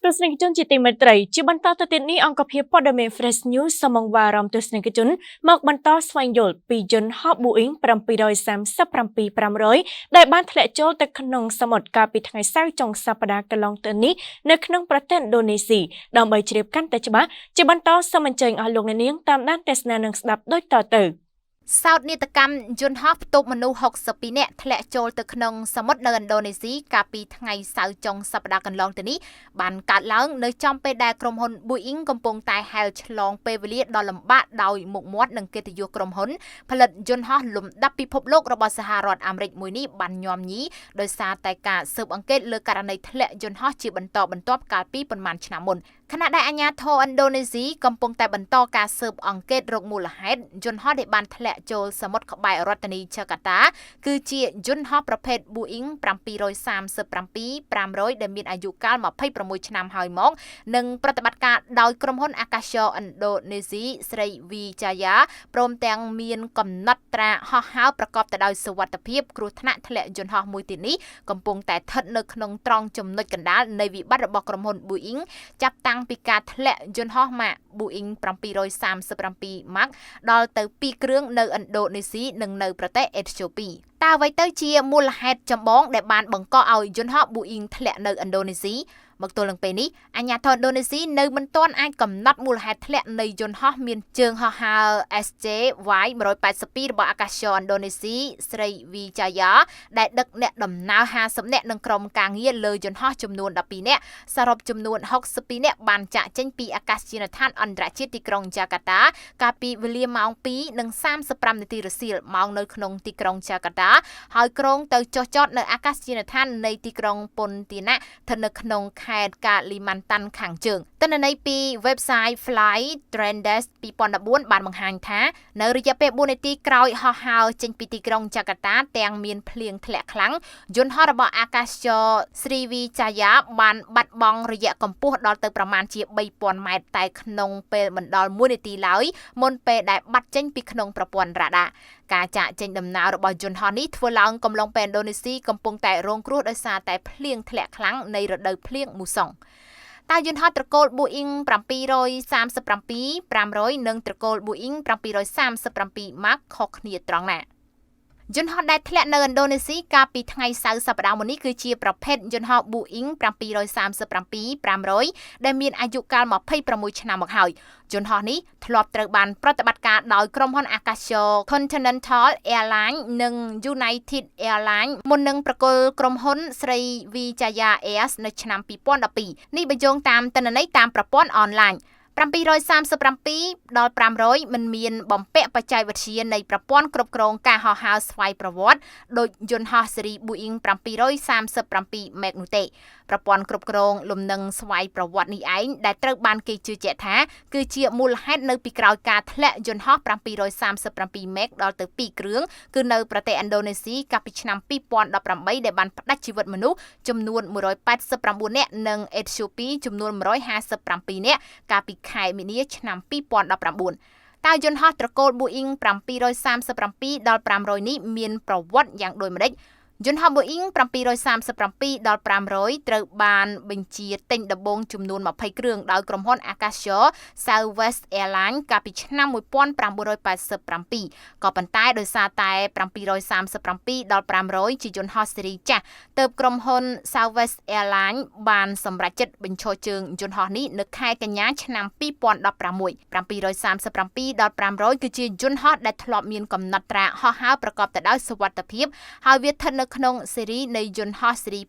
ទស្សនិកជនជាទីមេត្រីជាបន្តទៅទៀតនេះអង្គភាពព័ត៌មាន Fresh News សូមអង្វរអារម្មណ៍ទស្សនិកជនមកបន្តស្វែងយល់ពីយន្តហោះ Boeing 737-500 ដែលបានធ្លាក់ចូលទៅក្នុងសមុទ្រកាលពីថ្ងៃសៅរ៍ចុងសប្តាហ៍កន្លងទៅនេះនៅក្នុងប្រទេសឥណ្ឌូនេស៊ីដើម្បីជ្រាបកាន់តែច្បាស់ជាបន្តសូមអញ្ជើញអស់លោកអ្នកនាងតាមដានទស្សនានិងស្ដាប់ដូចតទៅសោតនីតកម្មយន្តហោះផ្ទុកមនុស្ស62នាក់ធ្លាក់ចូលទៅក្នុងសមុទ្រនៅឥណ្ឌូនេស៊ីកាលពីថ្ងៃសៅរ៍ចុងសប្តាហ៍កន្លងទៅនេះបានកើតឡើងនៅចំពេលដែលក្រុមហ៊ុន Boeing កំពុងតែហែលឆ្លងពេលវេលាដ៏លំបាកដោយមុខមាត់និងកិត្តិយសក្រុមហ៊ុនផលិតយន្តហោះលំដាប់ពិភពលោករបស់សហរដ្ឋអាមេរិកមួយនេះបានញោមញីដោយសារតែការស៊ើបអង្កេតលើករណីធ្លាក់យន្តហោះជាបន្តបន្ទាប់កាលពីប៉ុន្មានឆ្នាំមុនខណៈដែលអាជ្ញាធរឥណ្ឌូនេស៊ីកំពុងតែបន្តការស៊ើបអង្កេតរកមូលហេតុយន្តហោះដែលបានធ្លាក់ចូលសមុទ្រក្បែររដ្ឋធានីចាកាតា គឺជាយន្តហោះប្រភេទ Boeing 737-500 ដែលមានអាយុកាល26ឆ្នាំហើយមកនិងប្រតិបត្តិការដោយក្រុមហ៊ុនអាកាសចរឥណ្ឌូនេស៊ីស្រីវីចាយ៉ាព្រមទាំងមានកំណត់ត្រាហោះហើរប្រកបទៅដោយសុវត្ថិភាពគ្រោះថ្នាក់ធ្លាក់យន្តហោះមួយទៀតនេះកំពុងតែស្ថិតនៅក្នុងត្រង់ចំណុចកណ្ដាលនៃវិបត្តិរបស់ក្រុមហ៊ុន Boeing ចាប់តាំងពីការធ្លាក់យន្តហោះម៉ាក Boeing 737 Max ដល់ទៅ2គ្រឿងនៅឥណ្ឌូនេស៊ីនិងនៅប្រទេសអេត្យូពីតើអ្វីទៅជាមូលហេតុចម្បងដែលបានបង្កឲ្យយន្តហោះ Boeing ធ្លាក់នៅឥណ្ឌូនេស៊ីមកទល់នឹងពេលនេះអាជ្ញាធរឥណ្ឌូនេស៊ីនៅមិនទាន់អាចកំណត់មូលហេតុធ្លាក់នៃយន្តហោះមានជើងហោះហើរ SJY 182របស់អាកាសចរឥណ្ឌូនេស៊ីស្រីវីចាយ៉ាដែលដឹកអ្នកដំណើរ50នាក់និងក្រុមការងារលើយន្តហោះចំនួន12នាក់សរុបចំនួន62នាក់បានចាក់ចេញពីអាកាសយានដ្ឋានអន្តរជាតិទីក្រុងចាកាតាកាលពីវេលាម៉ោង 2:35 នាទីរសៀលម៉ោងនៅក្នុងទីក្រុងចាកាតាហើយក្រុងទៅចុះចតនៅអាកាសយានដ្ឋាននៃទីក្រុងពុនទីណាស្ថិតនៅក្នុងខេត្តកាលីម៉ាន់តាន់ខាងជើងទិន្នន័យពី website Flight Trends 2014 បានបង្ហាញថានៅរយៈពេល4នាទីក្រោយហោះហើរចេញពីទីក្រុងចាកាតាទាំងមានភ្លៀងធ្លាក់ខ្លាំងយន្តហោះរបស់អាកាសចរស្រីវីចាយ៉ាបានបាត់បង់រយៈកម្ពស់ដល់ទៅប្រមាណជា 3000 ម៉ែត្រតែក្នុងពេលមិនដល់1នាទីឡើយមុនពេលដែលបាត់ចេញពីក្នុងប្រព័ន្ធរ៉ាដាការចាក់ចេញដំណើររបស់យន្តហោះនេះធ្វើឡើងកំឡុងពេលឥណ្ឌូនេស៊ីកំពុងតែរងគ្រោះដោយសារតែភ្លៀងធ្លាក់ខ្លាំងនៃរដូវភ្លៀងមូសុងតើយន្តហោះត្រកូល Boeing 737-500 និងត្រកូល Boeing 737 Max ខុសគ្នាត្រង់ណាយន្តហោះដែលធ្លាក់នៅឥណ្ឌូនេស៊ីកាលពីថ្ងៃសៅរ៍សប្តាហ៍មុននេះគឺជាប្រភេទយន្តហោះ Boeing 737-500 ដែលមានអាយុកាល26ឆ្នាំមកហើយយន្តហោះនេះធ្លាប់ត្រូវបានប្រតិបត្តិការដោយក្រុមហ៊ុនអាកាសចរ Continental Airlines និង United Airlines មុននឹងប្រគល់ក្រុមហ៊ុនស្រី Vijaya Air នៅឆ្នាំ2012នេះបញ្យងតាមទិន្នន័យតាមប្រព័ន្ធអនឡាញ737-500 មិនមានបំពាក់បច្ចេកវិទ្យានៃប្រព័ន្ធគ្រប់គ្រងការហោះហើរស្វ័យប្រវត្តិដោយយន្តហោះស៊េរី Boeing 737 Max នោះទេប្រព័ន្ធគ្រប់គ្រងលំនឹងស្វ័យប្រវត្តិនេះឯងដែលត្រូវបានគេជឿជាក់ថាគឺជាមូលហេតុនៅពីក្រោយការធ្លាក់យន្តហោះ737 Max ដល់ទៅ2គ្រឿងគឺនៅប្រទេសឥណ្ឌូនេស៊ីកាលពីឆ្នាំ2018ដែលបានផ្ដាច់ជីវិតមនុស្សចំនួន189នាក់និងអេត្យូពីចំនួន157នាក់កាលពីខែមីនាឆ្នាំ2019តើយន្តហោះត្រកូល Boeing 737-500 នេះមានប្រវត្តិយ៉ាងដូចម្តេចយន្តហោះ Boeing 737-500 ត្រូវបានបញ្ជាទិញដំបូងចំនួន20គ្រឿងដោយក្រុមហ៊ុនអាកាសចរ Southwest Airlines កាលពីឆ្នាំ1987ក៏ប៉ុន្តែដោយសារតែ737-500 ជាយន្តហោះស៊េរីចាស់ទើបក្រុមហ៊ុន Southwest Airlines បានសម្រេចចិត្តបញ្ឈរជើងយន្តហោះនេះនៅខែកញ្ញាឆ្នាំ2016 737-500 គឺជាយន្តហោះដែលធ្លាប់មានកំណត់ត្រាហោះហើរប្រកបទៅដោយសុវត្ថិភាពហើយវាស្ថិតនៅក្នុងស៊េរីនៃយន្តហោះស៊េរី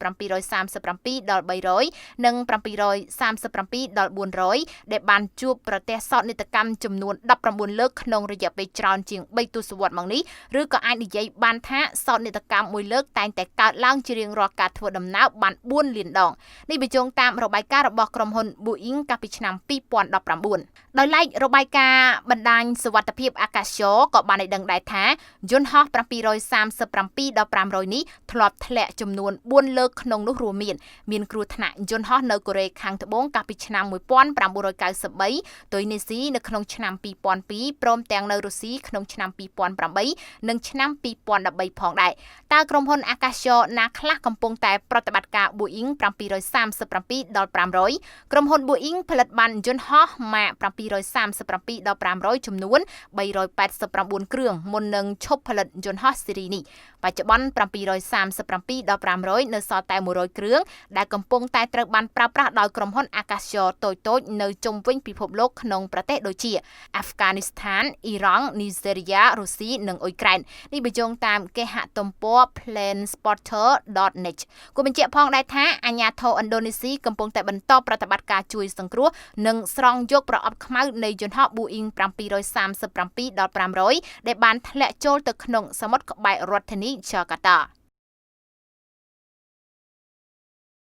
737-300 និង 737-400 ដែលបានជួបប្រទះសោកនាដកម្មចំនួន19លើកក្នុងរយៈពេលច្រើនជាង3ទសវត្សរ៍មកនេះឬក៏អាចនិយាយបានថាសោកនាដកម្មមួយលើកតែងតែកើតឡើងជារៀងរាល់ការធ្វើដំណើរបាន4លានដងនេះបញ្ជាក់តាមរបាយការណ៍របស់ក្រុមហ៊ុន Boeing កាលពីឆ្នាំ2019 ដោយឡែករបាយការណ៍បណ្ដាញសុវត្ថិភាពអាកាសចរក៏បានឲ្យដឹងដែរថាយន្តហោះ737ដល់500នេះធ្លាប់ធ្លាក់ចំនួន4លើកក្នុងនោះរួមមានគ្រោះថ្នាក់យន្តហោះនៅកូរ៉េខាងត្បូងកាលពីឆ្នាំ1993 ទុយនេស៊ីនៅក្នុងឆ្នាំ2002ព្រមទាំងនៅរុស្ស៊ីក្នុងឆ្នាំ2008និងឆ្នាំ2013ផងដែរតើក្រុមហ៊ុនអាកាសចរណាខ្លះកំពុងតែប្រតិបត្តិការ Boeing 737ដល់500ក្រុមហ៊ុន Boeing ផលិតបានយន្តហោះម៉ាក737ដល់500ចំនួន389គ្រឿងមុននឹងឈប់ផលិតយន្តហោះស៊េរីនេះបច្ចុប្បន្ន737ដល់500នៅសល់តែ100គ្រឿងដែលកំពុងតែត្រូវបានប្រើប្រាស់ដោយក្រុមហ៊ុនអាកាសចរតូចៗនៅជុំវិញពិភពលោកក្នុងប្រទេសដូចជាអាហ្វហ្គានីស្ថានអ៊ីរ៉ង់នីហ្សេរីយ៉ារុស្ស៊ីនិងអ៊ុយក្រែននេះបញ្ជាក់តាមគេហទំព័រ planespotter.net គូបញ្ជាក់ផងដែរថាអាជ្ញាធរឥណ្ឌូនេស៊ីកំពុងតែបន្តប្រតិបត្តិការជួយសង្គ្រោះនិងស្រង់យកប្រអប់ខ្មៅនៃយន្តហោះ Boeing 737ដល់500ដែលបានធ្លាក់ចូលទៅក្នុងសមុទ្រក្បែររដ្ឋធានី Jakarta